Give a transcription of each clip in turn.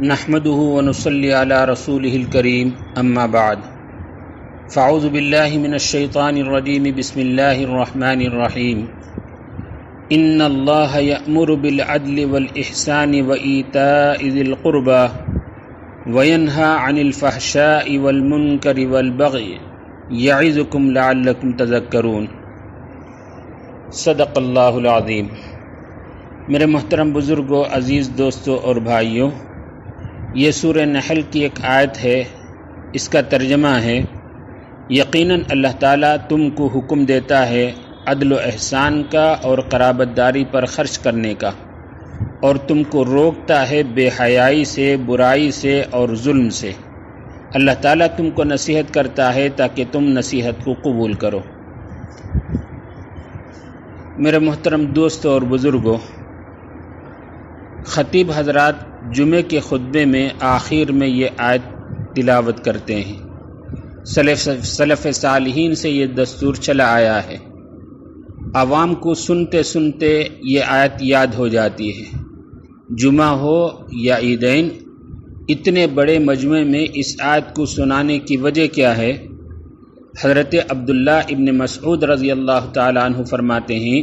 نحمده ونصلي على رسوله الكريم اما بعد فاعوذ بالله من الشيطان الرجيم بسم الله الرحمن الرحيم ان الله يأمر بالعدل والإحسان وإيتاء ذي القربى وينهى عن الفحشاء والمنكر والبغي يعظكم لعلكم تذكرون۔ صدق اللہ العظیم۔ میرے محترم بزرگوں، عزیز دوستوں اور بھائیوں، یہ سورہ نحل کی ایک آیت ہے، اس کا ترجمہ ہے یقیناً اللہ تعالیٰ تم کو حکم دیتا ہے عدل و احسان کا اور قرابت داری پر خرچ کرنے کا، اور تم کو روکتا ہے بے حیائی سے، برائی سے اور ظلم سے۔ اللہ تعالیٰ تم کو نصیحت کرتا ہے تاکہ تم نصیحت کو قبول کرو۔ میرے محترم دوستوں اور بزرگوں، خطیب حضرات جمعے کے خطبے میں آخر میں یہ آیت تلاوت کرتے ہیں۔ سلف صالحین سے یہ دستور چلا آیا ہے، عوام کو سنتے سنتے یہ آیت یاد ہو جاتی ہے۔ جمعہ ہو یا عیدین، اتنے بڑے مجمع میں اس آیت کو سنانے کی وجہ کیا ہے؟ حضرت عبداللہ ابن مسعود رضی اللہ تعالیٰ عنہ فرماتے ہیں،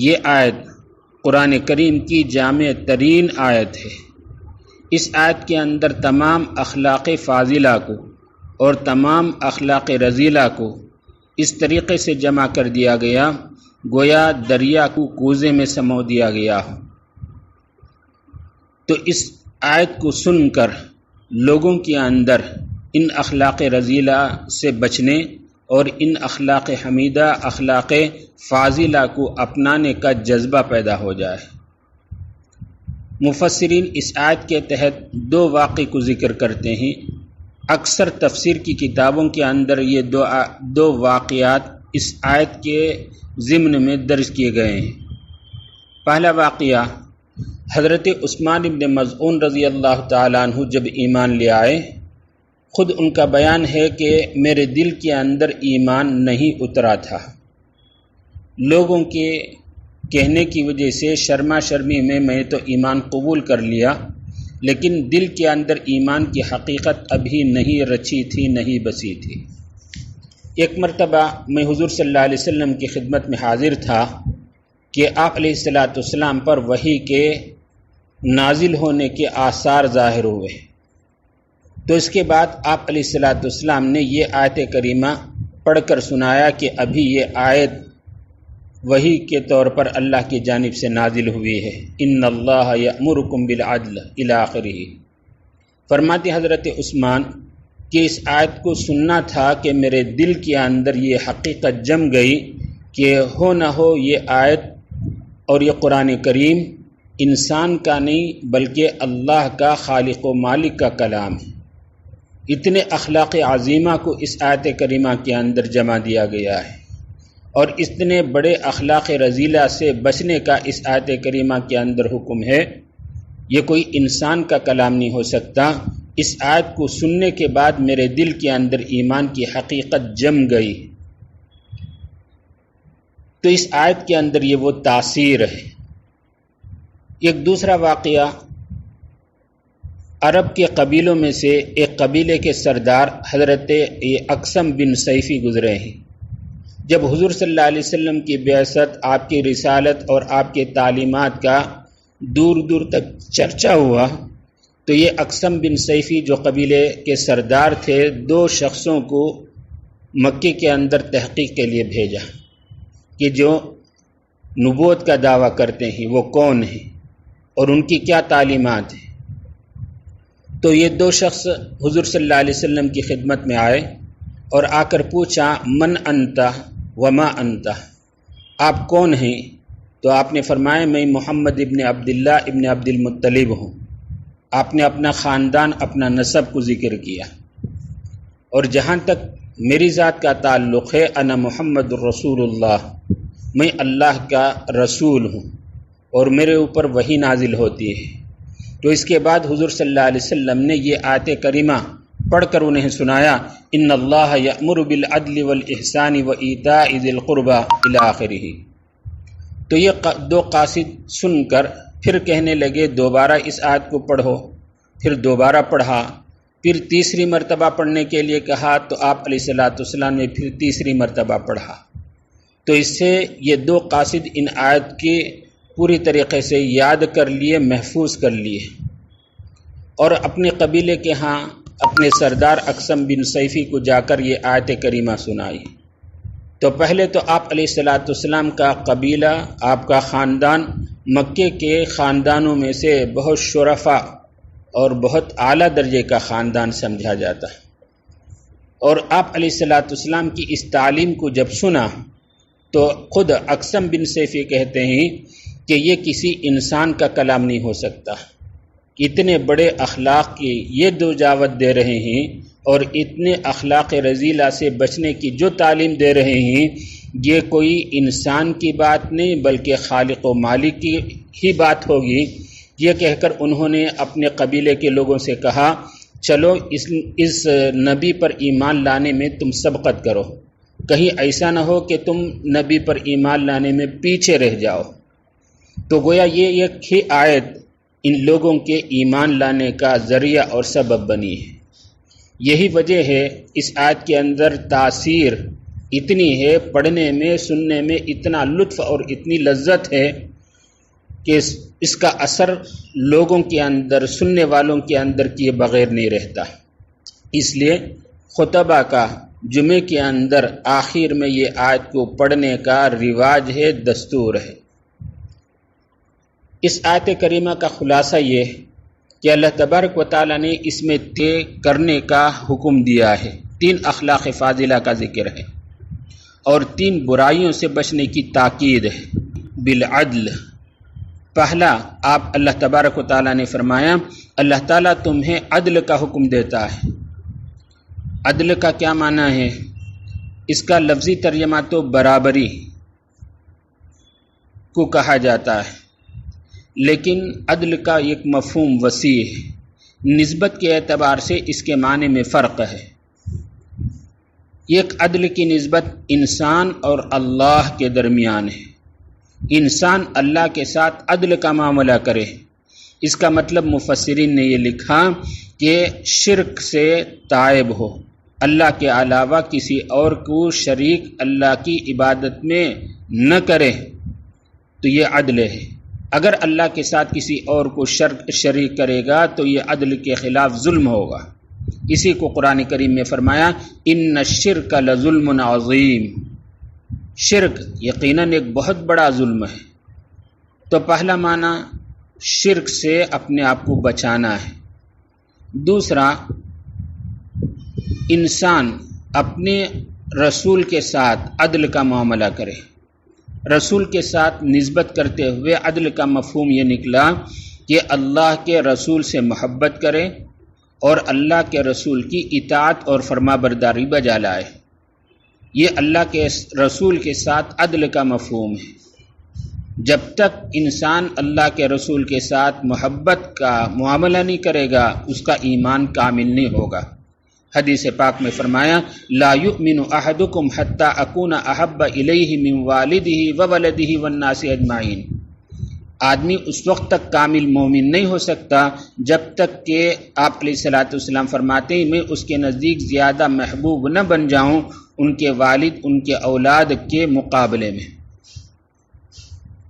یہ آیت قرآن کریم کی جامع ترین آیت ہے۔ اس آیت کے اندر تمام اخلاق فاضلہ کو اور تمام اخلاق رذیلہ کو اس طریقے سے جمع کر دیا گیا گویا دریا کو کوزے میں سمو دیا گیا ہو۔ تو اس آیت کو سن کر لوگوں کے اندر ان اخلاق رذیلہ سے بچنے اور ان اخلاق حمیدہ، اخلاق فاضلہ کو اپنانے کا جذبہ پیدا ہو جائے۔ مفسرین اس آیت کے تحت دو واقعے کو ذکر کرتے ہیں۔ اکثر تفسیر کی کتابوں کے اندر یہ دو واقعات اس آیت کے ضمن میں درج کیے گئے ہیں۔ پہلا واقعہ، حضرت عثمان ابن مظعون رضی اللہ تعالیٰ عنہ جب ایمان لے آئے، خود ان کا بیان ہے کہ میرے دل کے اندر ایمان نہیں اترا تھا۔ لوگوں کے کہنے کی وجہ سے شرما شرمی میں نے تو ایمان قبول کر لیا، لیکن دل کے اندر ایمان کی حقیقت ابھی نہیں رچی تھی، نہیں بسی تھی۔ ایک مرتبہ میں حضور صلی اللہ علیہ وسلم کی خدمت میں حاضر تھا کہ آپ علیہ السلام پر وحی کے نازل ہونے کے آثار ظاہر ہوئے۔ تو اس کے بعد آپ علیہ السلام نے یہ آیت کریمہ پڑھ کر سنایا کہ ابھی یہ آیت وحی کے طور پر اللہ کی جانب سے نازل ہوئی ہے، ان اللہ یأمرکم بالعدل الی آخرہ۔ فرماتے حضرت عثمان کہ اس آیت کو سننا تھا کہ میرے دل کے اندر یہ حقیقت جم گئی کہ ہو نہ ہو یہ آیت اور یہ قرآن کریم انسان کا نہیں بلکہ اللہ کا، خالق و مالک کا کلام ہے۔ اتنے اخلاق عظیمہ کو اس آیت کریمہ کے اندر جمع دیا گیا ہے، اور اتنے بڑے اخلاق رذیلہ سے بچنے کا اس آیت کریمہ کے اندر حکم ہے۔ یہ کوئی انسان کا کلام نہیں ہو سکتا۔ اس آیت کو سننے کے بعد میرے دل کے اندر ایمان کی حقیقت جم گئی۔ تو اس آیت کے اندر یہ وہ تاثیر ہے۔ ایک دوسرا واقعہ، عرب کے قبیلوں میں سے ایک قبیلے کے سردار حضرت اقسم بن سیفی گزرے ہیں۔ جب حضور صلی اللہ علیہ وسلم کی بعثت، آپ کی رسالت اور آپ کے تعلیمات کا دور دور تک چرچا ہوا، تو یہ اقسم بن سیفی جو قبیلے کے سردار تھے، دو شخصوں کو مکے کے اندر تحقیق کے لیے بھیجا کہ جو نبوت کا دعویٰ کرتے ہیں وہ کون ہیں اور ان کی کیا تعلیمات ہیں۔ تو یہ دو شخص حضور صلی اللہ علیہ وسلم کی خدمت میں آئے اور آ کر پوچھا، من انت وما انت، آپ کون ہیں؟ تو آپ نے فرمایا، میں محمد ابن عبداللہ ابن عبد المطلب ہوں۔ آپ نے اپنا خاندان، اپنا نسب کو ذکر کیا، اور جہاں تک میری ذات کا تعلق ہے، انا محمد الرسول اللہ، میں اللہ کا رسول ہوں اور میرے اوپر وحی نازل ہوتی ہے۔ تو اس کے بعد حضور صلی اللہ علیہ وسلم نے یہ آیت کریمہ پڑھ کر انہیں سنایا، ان اللہ یأمر بالعدل والإحسان وإیتاء ذی القربى الی آخرہ۔ تو یہ دو قاصد سن کر پھر کہنے لگے، دوبارہ اس آیت کو پڑھو۔ پھر دوبارہ پڑھا، پھر تیسری مرتبہ پڑھنے کے لیے کہا تو آپ علیہ الصلوۃ والسلام نے پھر تیسری مرتبہ پڑھا۔ تو اس سے یہ دو قاصد ان آیت کی پوری طریقے سے یاد کر لیے، محفوظ کر لیے، اور اپنے قبیلے کے ہاں اپنے سردار اقسم بن سیفی کو جا کر یہ آیت کریمہ سنائی۔ تو پہلے تو آپ علیہ الصلوۃ والسلام کا قبیلہ، آپ کا خاندان مکے کے خاندانوں میں سے بہت شرفا اور بہت اعلیٰ درجے کا خاندان سمجھا جاتا ہے، اور آپ علیہ الصلوۃ والسلام کی اس تعلیم کو جب سنا تو خود اقسم بن سیفی کہتے ہیں کہ یہ کسی انسان کا کلام نہیں ہو سکتا، اتنے بڑے اخلاق کی یہ دو دعوت دے رہے ہیں اور اتنے اخلاق رذیلہ سے بچنے کی جو تعلیم دے رہے ہیں، یہ کوئی انسان کی بات نہیں بلکہ خالق و مالک کی ہی بات ہوگی۔ یہ کہہ کر انہوں نے اپنے قبیلے کے لوگوں سے کہا، چلو اس نبی پر ایمان لانے میں تم سبقت کرو، کہیں ایسا نہ ہو کہ تم نبی پر ایمان لانے میں پیچھے رہ جاؤ۔ تو گویا یہ ایک ہی آیت ان لوگوں کے ایمان لانے کا ذریعہ اور سبب بنی ہے۔ یہی وجہ ہے اس آیت کے اندر تاثیر اتنی ہے، پڑھنے میں سننے میں اتنا لطف اور اتنی لذت ہے کہ اس کا اثر لوگوں کے اندر، سننے والوں کے اندر کیے بغیر نہیں رہتا۔ اس لیے خطبہ کا جمعے کے اندر آخر میں یہ آیت کو پڑھنے کا رواج ہے، دستور ہے۔ اس آیت کریمہ کا خلاصہ یہ کہ اللہ تبارک و تعالیٰ نے اس میں طے کرنے کا حکم دیا ہے، 3 اخلاق فاضلہ کا ذکر ہے اور 3 برائیوں سے بچنے کی تاکید ہے بالعدل۔ پہلا، آپ اللہ تبارک و تعالیٰ نے فرمایا اللہ تعالیٰ تمہیں عدل کا حکم دیتا ہے۔ عدل کا کیا معنی ہے؟ اس کا لفظی ترجمہ تو برابری کو کہا جاتا ہے، لیکن عدل کا ایک مفہوم وسیع ہے، نسبت کے اعتبار سے اس کے معنی میں فرق ہے۔ ایک عدل کی نسبت انسان اور اللہ کے درمیان ہے، انسان اللہ کے ساتھ عدل کا معاملہ کرے۔ اس کا مطلب مفسرین نے یہ لکھا کہ شرک سے تائب ہو، اللہ کے علاوہ کسی اور کو شریک اللہ کی عبادت میں نہ کرے، تو یہ عدل ہے۔ اگر اللہ کے ساتھ کسی اور کو شریک کرے گا تو یہ عدل کے خلاف ظلم ہوگا۔ اسی کو قرآن کریم میں فرمایا ان الشرک لظلم عظیم، شرک یقیناً ایک بہت بڑا ظلم ہے۔ تو پہلا معنی شرک سے اپنے آپ کو بچانا ہے۔ دوسرا، انسان اپنے رسول کے ساتھ عدل کا معاملہ کرے۔ رسول کے ساتھ نسبت کرتے ہوئے عدل کا مفہوم یہ نکلا کہ اللہ کے رسول سے محبت کرے اور اللہ کے رسول کی اطاعت اور فرما برداری بجا لائے۔ یہ اللہ کے رسول کے ساتھ عدل کا مفہوم ہے۔ جب تک انسان اللہ کے رسول کے ساتھ محبت کا معاملہ نہیں کرے گا، اس کا ایمان کامل نہیں ہوگا۔ حدیث پاک میں فرمایا لا یؤمن احدکم حتی اکون احب الیہ من والدہ وولدہ والناس اجمعین، آدمی اس وقت تک کامل مومن نہیں ہو سکتا جب تک کہ آپ علیہ الصلوۃ والسلام فرماتے ہیں میں اس کے نزدیک زیادہ محبوب نہ بن جاؤں ان کے والد، ان کے اولاد کے مقابلے میں۔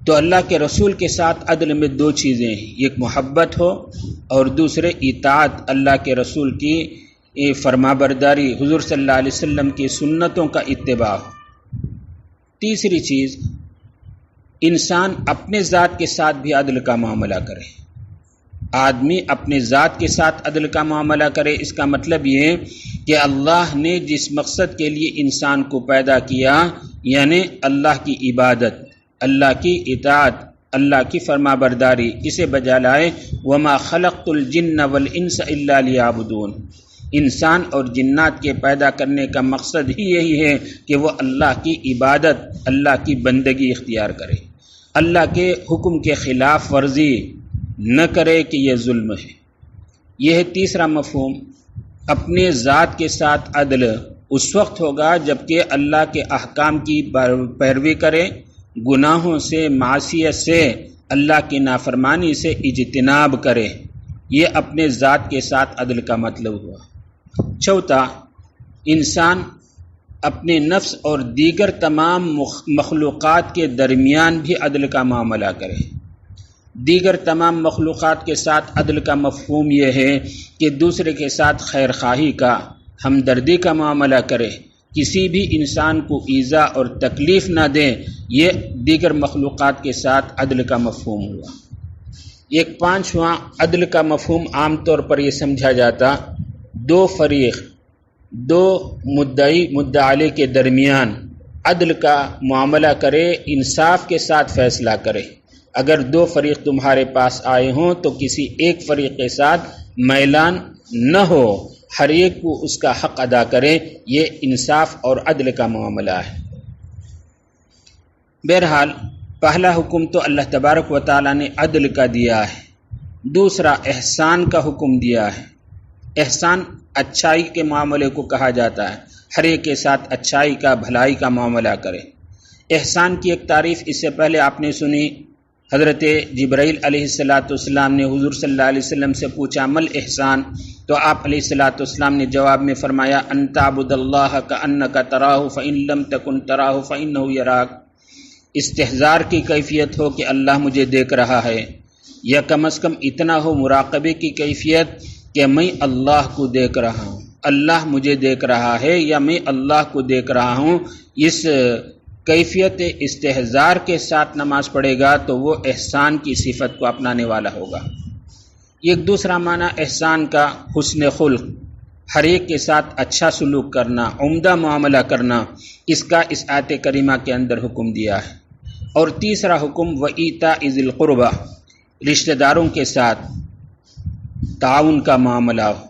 تو اللہ کے رسول کے ساتھ عدل میں 2 چیزیں ہیں، ایک محبت ہو اور دوسرے اطاعت، اللہ کے رسول کی فرما برداری، حضور صلی اللہ علیہ وسلم کی سنتوں کا اتباع ہو۔ تیسری چیز، انسان اپنے ذات کے ساتھ بھی عدل کا معاملہ کرے۔ آدمی اپنے ذات کے ساتھ عدل کا معاملہ کرے، اس کا مطلب یہ ہے کہ اللہ نے جس مقصد کے لیے انسان کو پیدا کیا، یعنی اللہ کی عبادت، اللہ کی اطاعت، اللہ کی فرما برداری، اسے بجا لائے۔ وما خلقت الجن والانس الا لیعبدون، انسان اور جنات کے پیدا کرنے کا مقصد ہی یہی ہے کہ وہ اللہ کی عبادت، اللہ کی بندگی اختیار کرے، اللہ کے حکم کے خلاف ورزی نہ کرے کہ یہ ظلم ہے۔ یہ ہے تیسرا مفہوم۔ اپنے ذات کے ساتھ عدل اس وقت ہوگا جب کہ اللہ کے احکام کی پیروی کرے، گناہوں سے، معصیت سے، اللہ کی نافرمانی سے اجتناب کرے، یہ اپنے ذات کے ساتھ عدل کا مطلب ہوا۔ چوتھا، انسان اپنے نفس اور دیگر تمام مخلوقات کے درمیان بھی عدل کا معاملہ کرے۔ دیگر تمام مخلوقات کے ساتھ عدل کا مفہوم یہ ہے کہ دوسرے کے ساتھ خیر خواہی کا، ہمدردی کا معاملہ کرے، کسی بھی انسان کو ایذا اور تکلیف نہ دیں۔ یہ دیگر مخلوقات کے ساتھ عدل کا مفہوم ہوا۔ ایک پانچواں عدل کا مفہوم عام طور پر یہ سمجھا جاتا، دو فریق، دو مدعا علیہ کے درمیان عدل کا معاملہ کرے، انصاف کے ساتھ فیصلہ کرے۔ اگر دو فریق تمہارے پاس آئے ہوں تو کسی ایک فریق کے ساتھ میلان نہ ہو، ہر ایک کو اس کا حق ادا کرے۔ یہ انصاف اور عدل کا معاملہ ہے۔ بہرحال پہلا حکم تو اللہ تبارک و تعالیٰ نے عدل کا دیا ہے، دوسرا احسان کا حکم دیا ہے۔ احسان اچھائی کے معاملے کو کہا جاتا ہے، ہر ایک کے ساتھ اچھائی کا، بھلائی کا معاملہ کرے۔ احسان کی ایک تعریف اس سے پہلے آپ نے سنی، حضرت جبرائیل علیہ السلام نے حضور صلی اللہ علیہ وسلم سے پوچھا مل احسان، تو آپ علیہ السلام نے جواب میں فرمایا ان تعبد اللہ کأنک تراہ فإن لم تکن تراہ فإنہ یراک۔ استحضار کی کیفیت ہو کہ اللہ مجھے دیکھ رہا ہے، یا کم از کم اتنا ہو مراقبے کی کیفیت کہ میں اللہ کو دیکھ رہا ہوں، اللہ مجھے دیکھ رہا ہے یا میں اللہ کو دیکھ رہا ہوں۔ اس کیفیت استحضار کے ساتھ نماز پڑھے گا تو وہ احسان کی صفت کو اپنانے والا ہوگا۔ ایک دوسرا معنی احسان کا حسن خلق، ہر ایک کے ساتھ اچھا سلوک کرنا، عمدہ معاملہ کرنا، اس کا اس آیت کریمہ کے اندر حکم دیا ہے۔ اور تیسرا حکم وَإِيتَاءِ ذِي الْقُرْبَى، رشتہ داروں کے ساتھ تعاون کا معاملہ ہو،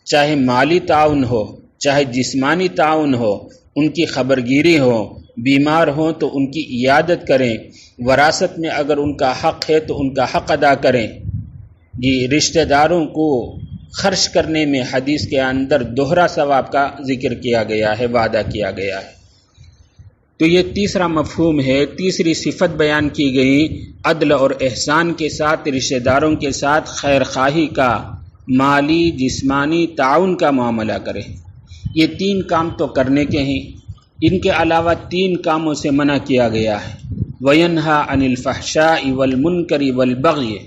چاہے مالی تعاون ہو، چاہے جسمانی تعاون ہو، ان کی خبرگیری ہو، بیمار ہوں تو ان کی عیادت کریں، وراثت میں اگر ان کا حق ہے تو ان کا حق ادا کریں۔ یہ رشتہ داروں کو خرچ کرنے میں حدیث کے اندر دوہرا ثواب کا ذکر کیا گیا ہے، وعدہ کیا گیا ہے۔ تو یہ تیسرا مفہوم ہے، تیسری صفت بیان کی گئی، عدل اور احسان کے ساتھ رشتہ داروں کے ساتھ خیر خواہی کا، مالی جسمانی تعاون کا معاملہ کرے۔ یہ تین کام تو کرنے کے ہیں، ان کے علاوہ تین کاموں سے منع کیا گیا ہے۔ وَيَنْهَا عَنِ الْفَحْشَاءِ وَالْمُنْكَرِ وَالْبَغْيِ،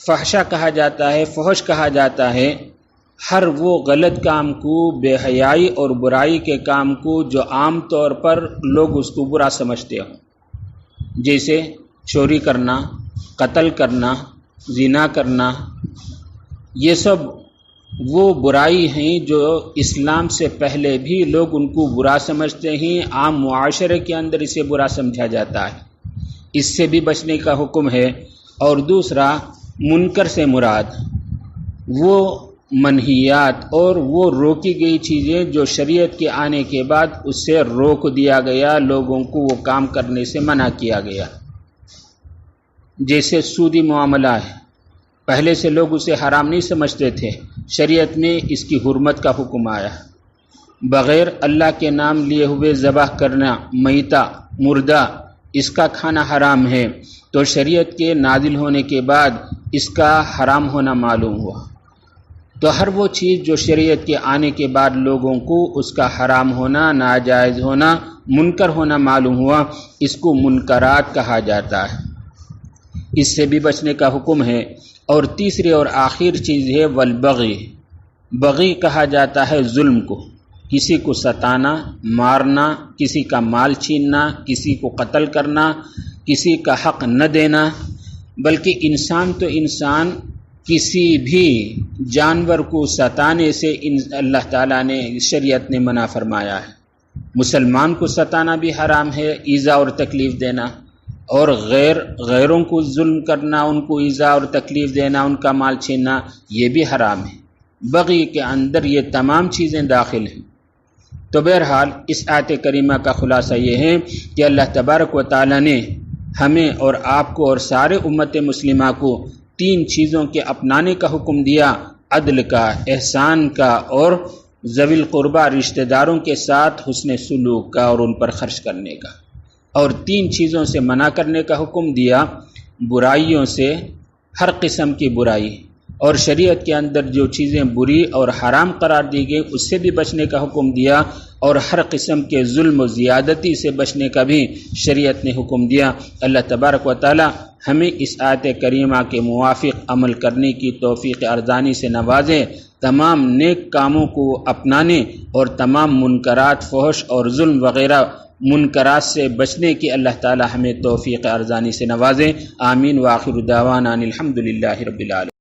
فحشا کہا جاتا ہے، فحش کہا جاتا ہے ہر وہ غلط کام کو، بے حیائی اور برائی کے کام کو جو عام طور پر لوگ اس کو برا سمجھتے ہوں، جیسے چوری کرنا، قتل کرنا، زنا کرنا۔ یہ سب وہ برائی ہیں جو اسلام سے پہلے بھی لوگ ان کو برا سمجھتے ہیں، عام معاشرے کے اندر اسے برا سمجھا جاتا ہے، اس سے بھی بچنے کا حکم ہے۔ اور دوسرا منکر سے مراد وہ منہیات اور وہ روکی گئی چیزیں جو شریعت کے آنے کے بعد اس سے روک دیا گیا، لوگوں کو وہ کام کرنے سے منع کیا گیا، جیسے سودی معاملہ ہے۔ پہلے سے لوگ اسے حرام نہیں سمجھتے تھے، شریعت میں اس کی حرمت کا حکم آیا۔ بغیر اللہ کے نام لیے ہوئے ذبح کرنا، میتہ، مردہ، اس کا کھانا حرام ہے، تو شریعت کے نازل ہونے کے بعد اس کا حرام ہونا معلوم ہوا۔ تو ہر وہ چیز جو شریعت کے آنے کے بعد لوگوں کو اس کا حرام ہونا، ناجائز ہونا، منکر ہونا معلوم ہوا، اس کو منکرات کہا جاتا ہے، اس سے بھی بچنے کا حکم ہے۔ اور تیسری اور آخر چیز ہے والبغی، بغی کہا جاتا ہے ظلم کو، کسی کو ستانا، مارنا، کسی کا مال چھیننا، کسی کو قتل کرنا، کسی کا حق نہ دینا۔ بلکہ انسان تو انسان، کسی بھی جانور کو ستانے سے اللہ تعالیٰ نے، شریعت نے منع فرمایا ہے۔ مسلمان کو ستانا بھی حرام ہے، ایذا اور تکلیف دینا، اور غیروں کو ظلم کرنا، ان کو ایذا اور تکلیف دینا، ان کا مال چھیننا، یہ بھی حرام ہے۔ بغی کے اندر یہ تمام چیزیں داخل ہیں۔ تو بہرحال اس آیت کریمہ کا خلاصہ یہ ہے کہ اللہ تبارک و تعالیٰ نے ہمیں اور آپ کو اور سارے امت مسلمہ کو تین چیزوں کے اپنانے کا حکم دیا، عدل کا، احسان کا، اور ذوی القربہ رشتہ داروں کے ساتھ حسن سلوک کا اور ان پر خرچ کرنے کا، اور تین چیزوں سے منع کرنے کا حکم دیا، برائیوں سے، ہر قسم کی برائی، اور شریعت کے اندر جو چیزیں بری اور حرام قرار دی گئی اس سے بھی بچنے کا حکم دیا، اور ہر قسم کے ظلم و زیادتی سے بچنے کا بھی شریعت نے حکم دیا۔ اللہ تبارک و تعالی ہمیں اس آیت کریمہ کے موافق عمل کرنے کی توفیق ارزانی سے نوازے، تمام نیک کاموں کو اپنانے اور تمام منکرات، فحش اور ظلم وغیرہ منکرات سے بچنے کی اللہ تعالی ہمیں توفیق ارزانی سے نوازے۔ آمین۔ وآخر دعوانا ان الحمد للہ رب العالمین۔